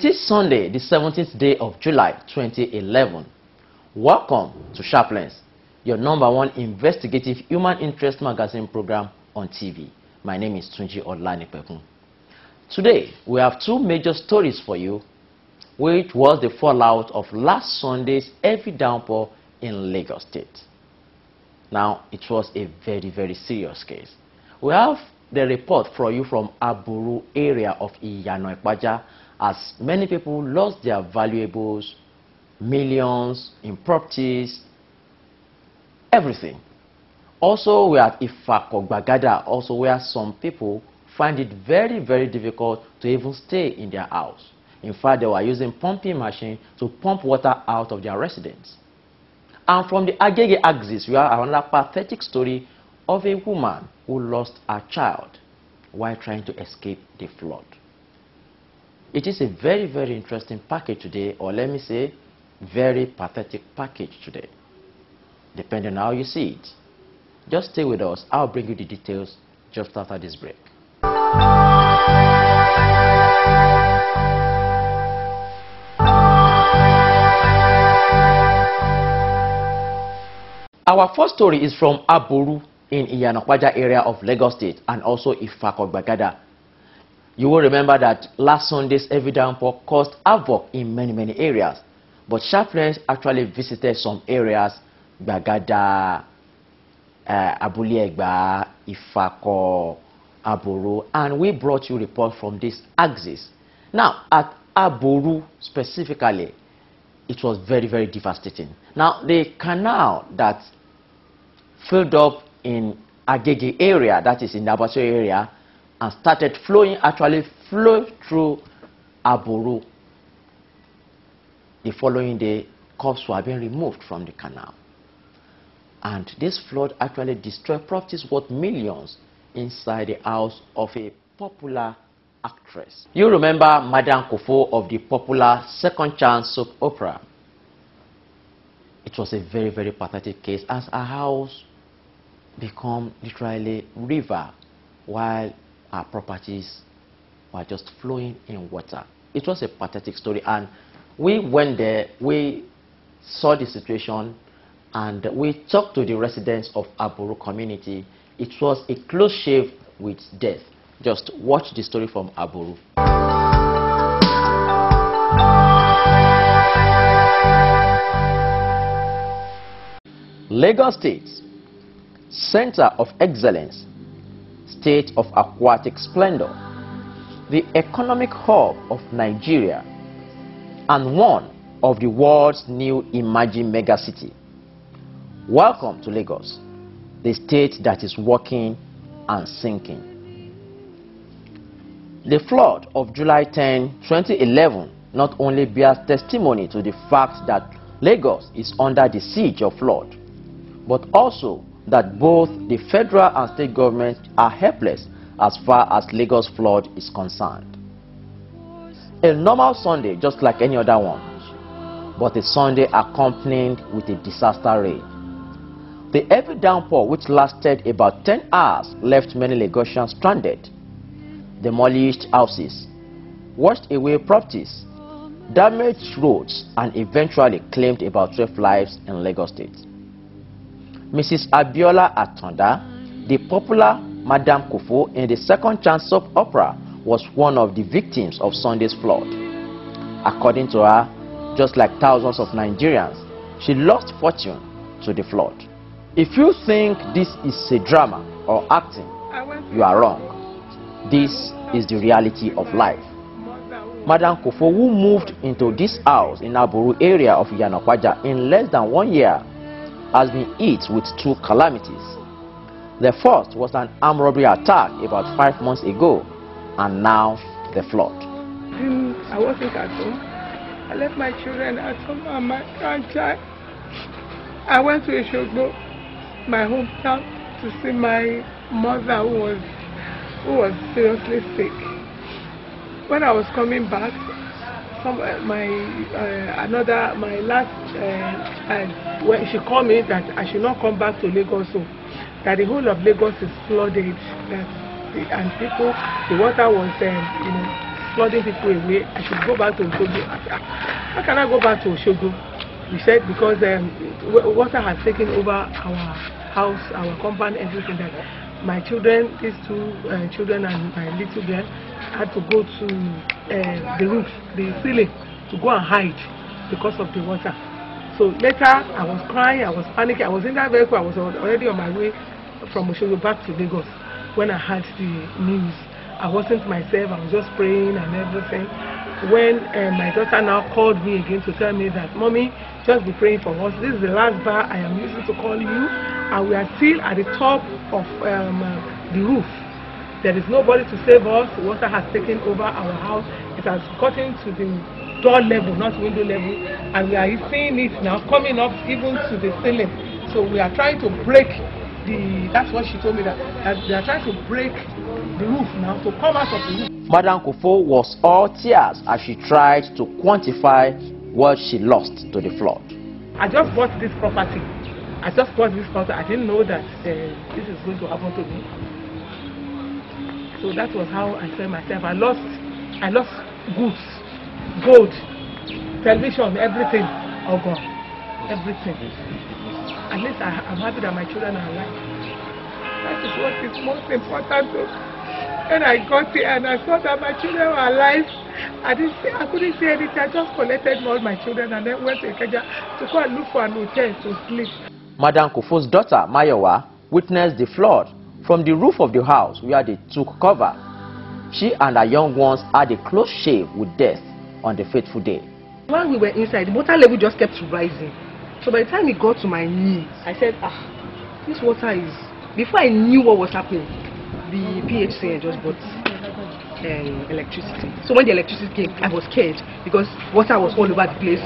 It is Sunday, the 17th day of July 2011. Welcome to Sharplens, your #1 investigative human interest magazine program on TV. My name is Tunji Olanipekun. Today, we have two major stories for you, which was the fallout of last Sunday's heavy downpour in Lagos State. Now, it was a very serious case. We have the report for you from Aburu area of Iyanoipaja, as many people lost their valuables, millions in properties, everything. Also, we are at Ifakogbagada, also where some people find it very difficult to even stay in their house. In fact, they were using pumping machine to pump water out of their residence. And from the Agege axis, we have another pathetic story of a woman who lost her child while trying to escape the flood. It is a very interesting package today, or let me say, very pathetic package today, depending on how you see it. Just stay with us. I'll bring you the details just after this break. Our first story is from Aburu in Iyanoipaja area of Lagos State and also Ifakogbagada. You will remember that last Sunday's heavy downpour caused havoc in many areas. But Sharplens actually visited some areas, Gbagada, Abuliegba, Ifako, Aburu, and we brought you reports from this axis. Now, at Aburu specifically, it was very devastating. Now, the canal that filled up in Agege area, that is in the Abaso area, and started flowing, actually flowed through Aburu. The following day, corpses were being removed from the canal. And this flood actually destroyed properties worth millions inside the house of a popular actress. You remember Madame Kofo of the popular Second Chance soap opera. It was a very pathetic case, as her house became literally river while our properties were just flowing in water. It was a pathetic story, and we went there, we saw the situation, and we talked to the residents of Aburu community. It was a close shave with death. Just watch the story from Aburu. Lagos State, Center of Excellence, State of Aquatic Splendor, the economic hub of Nigeria, and one of the world's new emerging megacity. Welcome to Lagos, the state that is walking and sinking. The flood of July 10, 2011 not only bears testimony to the fact that Lagos is under the siege of flood, but also that both the federal and state governments are helpless as far as Lagos flood is concerned. A normal Sunday just like any other one, but a Sunday accompanied with a disaster rain. The heavy downpour, which lasted about 10 hours, left many Lagosians stranded, demolished houses, washed away properties, damaged roads, and eventually claimed about 12 lives in Lagos State. Mrs. Abiola Atonda, the popular Madame Kofo in the Second Chance soap opera, was one of the victims of Sunday's flood. According to her, just like thousands of Nigerians, she lost fortune to the flood. If you think this is a drama or acting, you are wrong. This is the reality of life. Madame Kofo, who moved into this house in Aburu area of Iyanoipaja in less than 1 year, has been hit with two calamities. The first was an armed robbery attack about 5 months ago, and now the flood. I wasn't at home. I left my children at home and my grandchild. I went to Ishogbo, my hometown, to see my mother who was seriously sick. When I was coming back, my last child, when she called me that I should not come back to Lagos, so that the whole of Lagos is flooded, and people, the water was flooding people away. I should go back to Oshogo. How can I go back to Oshogo? We said because water has taken over our house, our compound, everything. That my children, these two children and my little girl, had to go to the roof, the ceiling, to go and hide because of the water. So later, I was crying, I was panicking. I was in that vehicle. I was already on my way from Oshogo back to Lagos when I heard the news. I wasn't myself. I was just praying and everything. When my daughter now called me again to tell me that, Mommy, just be praying for us. This is the last bar I am using to call you, and we are still at the top of the roof. There is nobody to save us. The water has taken over our house. It has gotten to the door level, not window level, and we are seeing it now coming up even to the ceiling. So we are trying to break that's what she told me, that they are trying to break the roof now to come out of the roof. Madam Kufo was all tears as she tried to quantify what she lost to the flood. I just bought this property. I didn't know that this is going to happen to me. So that was how I said myself. I lost goods, gold, television, everything, all gone. Everything. At least I'm happy that my children are alive. That is what is most important. When I got here and I saw that my children were alive, I couldn't say anything. I just collected all my children and then went to Ikeja to go and look for an hotel to sleep. Madam Kufu's daughter, Mayowa, witnessed the flood from the roof of the house where they took cover. She and her young ones had a close shave with death on the fateful day. While we were inside, the water level just kept rising. So by the time it got to my knee, I said, this water is... Before I knew what was happening, the PHC just brought electricity. So when the electricity came, I was scared because water was all over the place,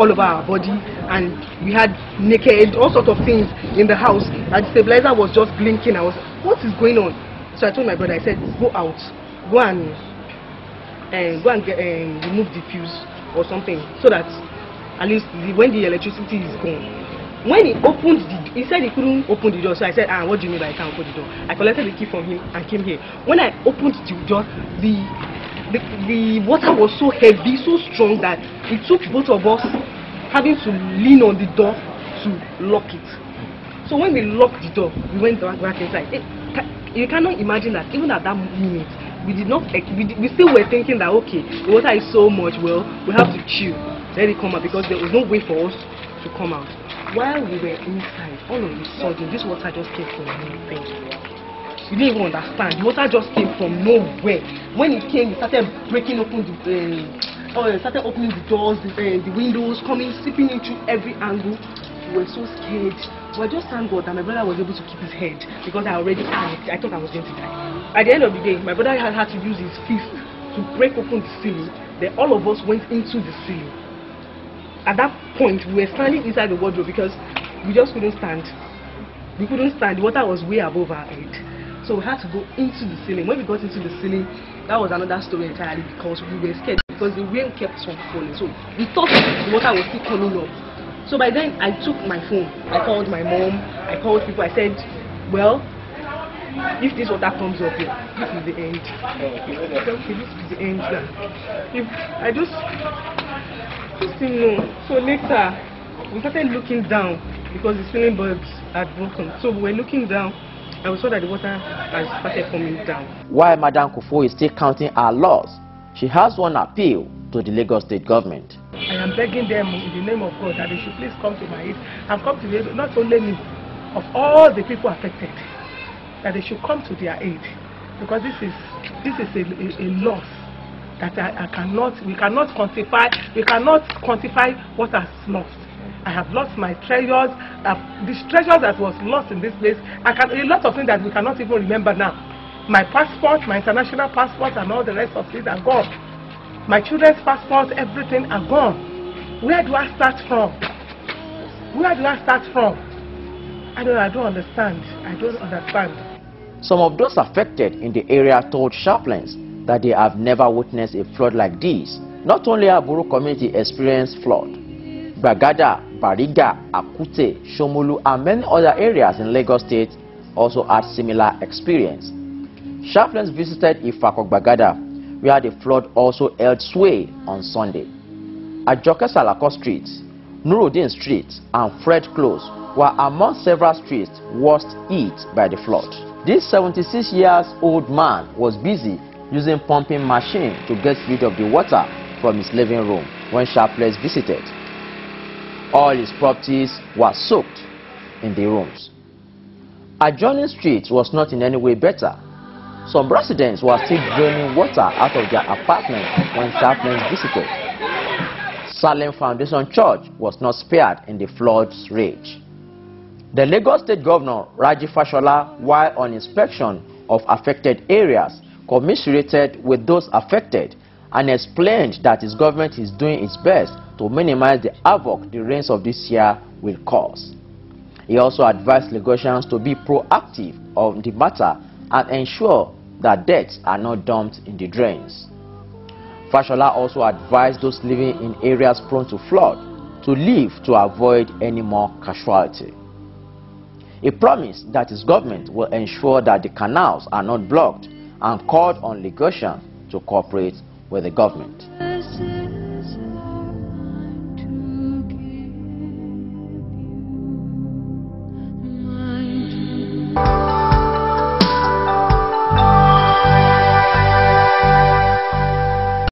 all over our body, and we had naked, all sorts of things in the house. And the stabilizer was just blinking. I was, what is going on? So I told my brother, I said, go out, go and remove the fuse or something, so that at least when the electricity is gone. When he opened he said he couldn't open the door, so I said, what do you mean by I can't open the door? I collected the key from him and came here. When I opened the door, the water was so heavy, so strong that it took both of us having to lean on the door to lock it. So when we locked the door, we went back inside. You cannot imagine that even at that minute, we still were thinking that, okay, the water is so much, well, we have to chill, let it come out, because there was no way for us to come out. While we were inside, all of a sudden, this water just came from nowhere. We didn't even understand. The water just came from nowhere. When it came, it started breaking open started opening the doors, the windows, coming, seeping into every angle. We were so scared. But just thank God that my brother was able to keep his head, because I already panicked. I thought I was going to die. At the end of the day, my brother had to use his fist to break open the ceiling. Then all of us went into the ceiling. At that point, we were standing inside the wardrobe because we just couldn't stand. We couldn't stand. The water was way above our head. So we had to go into the ceiling. When we got into the ceiling, that was another story entirely, because we were scared, because the rain kept on falling. So we thought the water was still coming up. So by then, I took my phone. I called my mom. I called people. I said, well, if this water comes up here, this is the end. I said, okay, this is the end now. I just didn't know. So later, we started looking down because the ceiling bulbs had broken. So we were looking down and we saw that the water has started coming down. While Madam Kufo is still counting her loss, she has one appeal to the Lagos State government. I am begging them in the name of God that they should please come to my aid. I've come to the aid, not only me, of all the people affected, that they should come to their aid, because this is a loss that we cannot quantify what has lost. I have lost my treasures, these treasures that was lost in this place. A lot of things that we cannot even remember now. My passport, my international passport, and all the rest of it are gone. My children's passports, everything are gone. Where do I start from? Where do I start from? I don't understand. I don't understand. Some of those affected in the area told Sharplens that they have never witnessed a flood like this. Not only Aburu community experienced flood, Bagada, Bariga, Akute, Shomolu, and many other areas in Lagos State also had similar experience. Sharplens visited Ifakok Bagada, where the flood also held sway on Sunday. At Joke Salako Street, Nuruddin Street and Fred Close were among several streets worst hit by the flood. This 76-year-old man was busy using pumping machine to get rid of the water from his living room when sharpless visited. All his properties were soaked in the rooms. Adjoining street was not in any way better. Some residents were still draining water out of their apartments when sharpless visited. Salem Foundation Church was not spared in the flood's rage. The Lagos State Governor Raji Fashola, while on inspection of affected areas, commiserated with those affected and explained that his government is doing its best to minimize the havoc the rains of this year will cause. He also advised Lagosians to be proactive on the matter and ensure that deaths are not dumped in the drains. Fashola also advised those living in areas prone to flood to leave to avoid any more casualty. He promised that his government will ensure that the canals are not blocked and called on Lagosians to cooperate with the government.